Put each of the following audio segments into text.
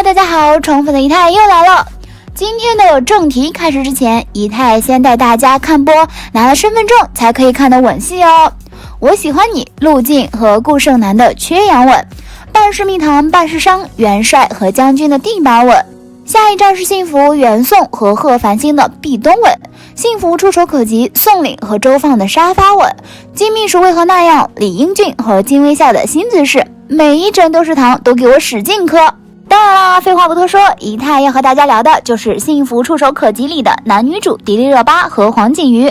大家好，宠粉的姨太又来了。今天的正题开始之前，姨太先带大家看播，拿了身份证才可以看的吻戏哦。我喜欢你，陆晋和顾胜男的缺氧吻，半是蜜糖半是伤，元帅和将军的地板吻。下一站是幸福袁宋和贺繁星的壁咚吻，幸福触手可及宋岭和周放的沙发吻，金秘书为何那样李英俊和金微笑的新姿势，每一帧都是糖，都给我使劲磕。当然啦，废话不多说，姨太要和大家聊的就是幸福触手可及里的男女主迪丽热巴和黄景瑜。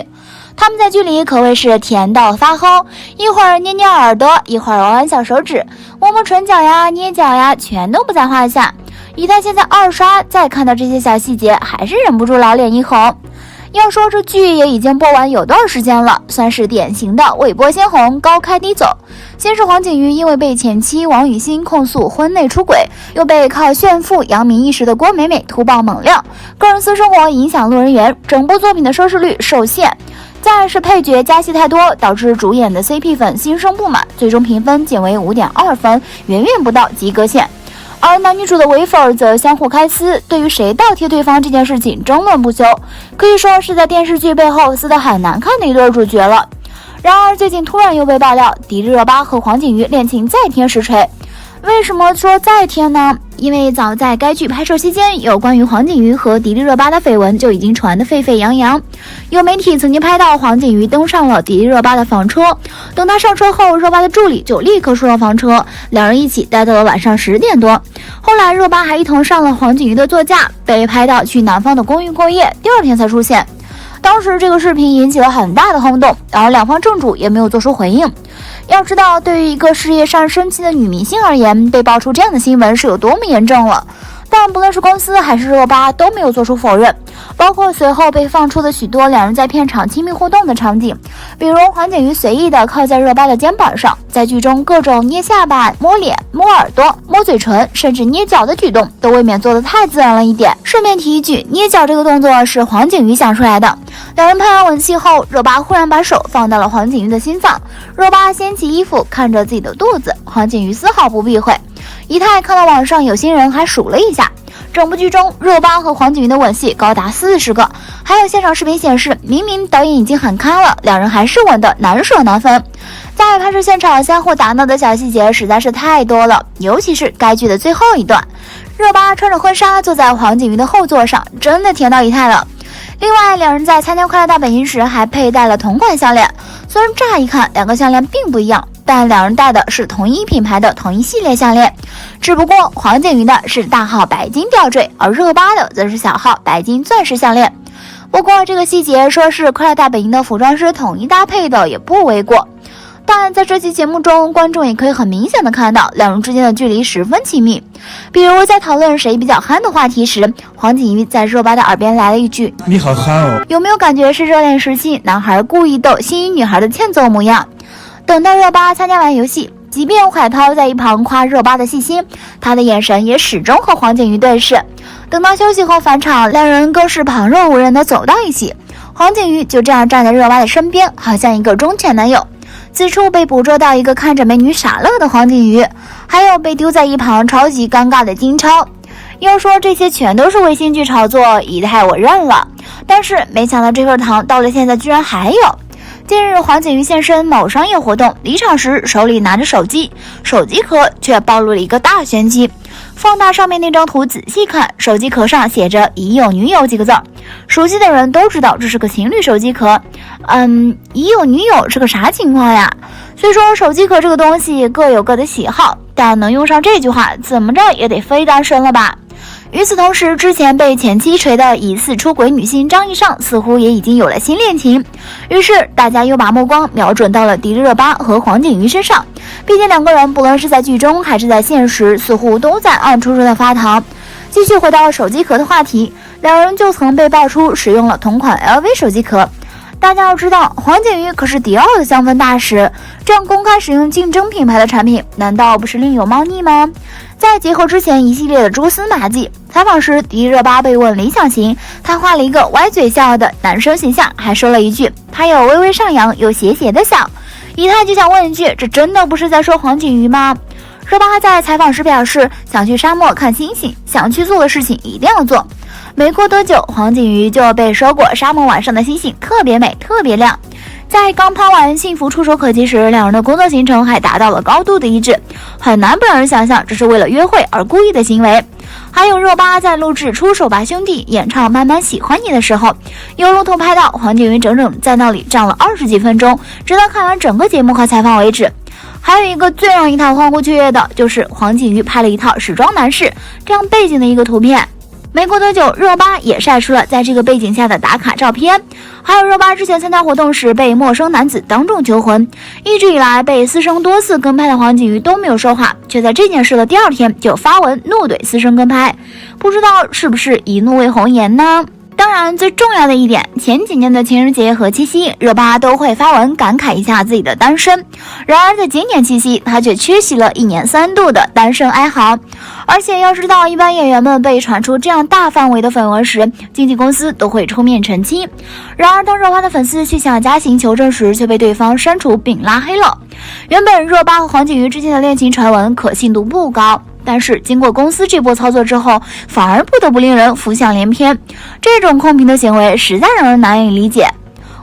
他们在剧里可谓是甜到发齁，一会儿捏捏耳朵，一会儿玩玩小手指，摸摸唇角呀，捏脚呀，全都不在话下。姨太现在二刷，再看到这些小细节，还是忍不住老脸一红。要说这剧也已经播完有段时间了，算是典型的尾波鲜红，高开低走。先是黄景瑜因为被前妻王语欣控诉婚内出轨，又被靠炫富扬名一时的郭美美突爆猛料，个人私生活影响路人缘，整部作品的收视率受限。再是配角加戏太多，导致主演的 CP 粉心生不满，最终评分减为5.2分，远远不到及格线。而男女主的伪粉则相互开撕，对于谁倒贴对方这件事情争论不休，可以说是在电视剧背后撕得很难看的一对主角了。然而最近突然又被爆料迪丽热巴和黄景瑜恋情再添实锤。为什么说再添呢？因为早在该剧拍摄期间，有关于黄景瑜和迪丽热巴的绯闻就已经传得沸沸扬扬。有媒体曾经拍到黄景瑜登上了迪丽热巴的房车，等他上车后，热巴的助理就立刻出了房车，两人一起待到了晚上10点多。后来热巴还一同上了黄景瑜的座驾，被拍到去南方的公寓过夜，第二天才出现。当时这个视频引起了很大的轰动，而两方正主也没有做出回应。要知道，对于一个事业上升期的女明星而言，被爆出这样的新闻是有多么严重了。但不论是公司还是热巴都没有做出否认，包括随后被放出的许多两人在片场亲密互动的场景，比如黄景瑜随意的靠在热巴的肩膀上，在剧中各种捏下巴、摸脸、摸耳朵、摸嘴唇，甚至捏脚的举动都未免做得太自然了一点。顺便提一句，捏脚这个动作是黄景瑜想出来的。两人拍完吻戏后，热巴忽然把手放到了黄景瑜的心脏，热巴掀起衣服看着自己的肚子，黄景瑜丝毫不避讳。姨太看到网上有心人还数了一下，整部剧中热巴和黄景瑜的吻戏高达40个，还有现场视频显示，明明导演已经很开了，两人还是吻得难舍难分。在拍摄现场相互打闹的小细节实在是太多了，尤其是该剧的最后一段，热巴穿着婚纱坐在黄景瑜的后座上，真的甜到姨太了。另外，两人在参加快乐大本营时还佩戴了同款项链，虽然乍一看两个项链并不一样，但两人戴的是同一品牌的同一系列项链，只不过黄景瑜的是大号白金吊坠，而热巴的则是小号白金钻石项链。不过这个细节说是快乐大本营的服装师统一搭配的也不为过。但在这期节目中，观众也可以很明显的看到两人之间的距离十分亲密。比如在讨论谁比较憨的话题时，黄景瑜在热巴的耳边来了一句：“你好憨哦。”有没有感觉是热恋时期男孩故意逗心仪女孩的欠揍模样？等到热巴参加完游戏，即便海涛在一旁夸热巴的细心，他的眼神也始终和黄景瑜对视。等到休息后返场，两人更是旁若无人的走到一起，黄景瑜就这样站在热巴的身边，好像一个忠犬男友。此处被捕捉到一个看着美女傻乐的黄景瑜，还有被丢在一旁超级尴尬的金超。要说这些全都是微信剧炒作，姨太我认了，但是没想到这份糖到了现在居然还有。近日黄景瑜现身某商业活动，离场时手里拿着手机，手机壳却暴露了一个大玄机。放大上面那张图仔细看，手机壳上写着已有女友几个字，熟悉的人都知道这是个情侣手机壳。已有女友是个啥情况呀？虽说手机壳这个东西各有各的喜好，但能用上这句话，怎么着也得非单身了吧。与此同时，之前被前妻锤的疑似出轨女星张艺尚似乎也已经有了新恋情，于是大家又把目光瞄准到了迪丽热巴和黄景瑜身上。毕竟两个人不论是在剧中还是在现实，似乎都在暗戳戳的发糖。继续回到手机壳的话题，两人就曾被爆出使用了同款 LV 手机壳。大家要知道，黄景瑜可是迪奥的香氛大使，这样公开使用竞争品牌的产品，难道不是另有猫腻吗？再结合之前一系列的蛛丝马迹，采访时迪丽热巴被问理想型，她画了一个歪嘴笑的男生形象，还说了一句他有微微上扬又斜斜的笑。姨太就想问一句，这真的不是在说黄景瑜吗？热巴在采访时表示，想去沙漠看星星，想去做的事情一定要做。没过多久，黄景瑜就被说过沙漠晚上的星星特别美，特别亮。在刚拍完《幸福触手可及》时，两人的工作行程还达到了高度的一致，很难不让人想象这是为了约会而故意的行为。还有热巴在录制《出手吧兄弟》演唱《慢慢喜欢你》的时候，有路透拍到黄景瑜整整在那里站了20几分钟，直到看完整个节目和采访为止。还有一个最让一台欢呼雀跃的，就是黄景瑜拍了一套时装男士这样背景的一个图片。没过多久，热巴也晒出了在这个背景下的打卡照片。还有热巴之前参加活动时被陌生男子当众求婚，一直以来被私生多次跟拍的黄景瑜都没有说话，却在这件事的第2天就发文怒怼私生跟拍，不知道是不是一怒为红颜呢？当然，最重要的一点，前几年的情人节和七夕，热巴都会发文感慨一下自己的单身。然而，在今年七夕，她却缺席了1年3度的单身哀嚎。而且要知道，一般演员们被传出这样大范围的绯闻时，经纪公司都会出面澄清。然而，当热巴的粉丝去向嘉行求证时，却被对方删除并拉黑了。原本热巴和黄景瑜之间的恋情传闻可信度不高。但是经过公司这波操作之后，反而不得不令人浮想联翩。这种空瓶的行为实在让人难以理解。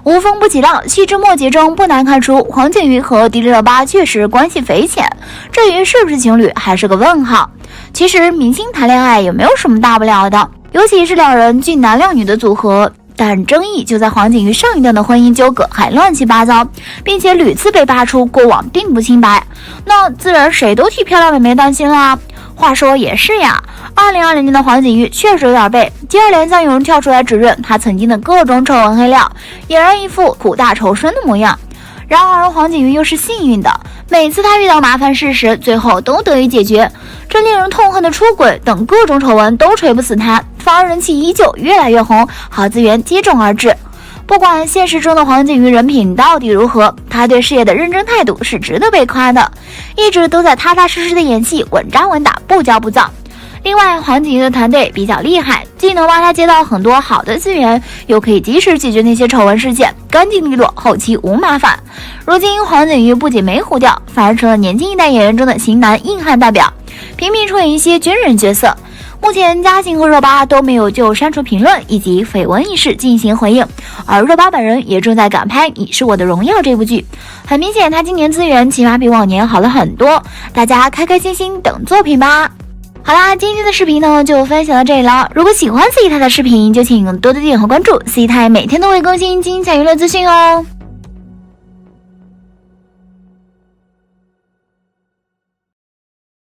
无风不起浪，细枝末节中不难看出黄景瑜和迪丽热巴确实关系匪浅，至于是不是情侣还是个问号。其实明星谈恋爱也没有什么大不了的，尤其是两人俊男靓女的组合。但争议就在黄景瑜上一段的婚姻纠葛还乱七八糟，并且屡次被扒出过往并不清白，那自然谁都替漂亮妹妹担心啦。话说也是呀，2020年的黄景瑜确实有点背，接二连三有人跳出来指认他曾经的各种丑闻黑料，俨然一副苦大仇深的模样。然而黄景瑜又是幸运的，每次他遇到麻烦事时，最后都得以解决。这令人痛恨的出轨等各种丑闻都锤不死他，反而人气依旧越来越红，好资源接踵而至。不管现实中的黄景瑜人品到底如何，他对事业的认真态度是值得被夸的，一直都在踏踏实实的演戏，稳扎稳打，不骄不躁。另外，黄景瑜的团队比较厉害，既能帮他接到很多好的资源，又可以及时解决那些丑闻事件，干净利落，后期无麻烦。如今黄景瑜不仅没糊掉，反而成了年轻一代演员中的型男硬汉代表，频频出演一些军人角色。目前嘉行和热巴都没有就删除评论以及绯闻一事进行回应，而热巴本人也正在赶拍《你是我的荣耀》这部剧。很明显，他今年资源起码比往年好了很多，大家开开心心等作品吧。好啦，今天的视频呢就分享到这里了。如果喜欢 C 台的视频，就请多多点和关注， C 台每天都会更新精彩娱乐资讯哦。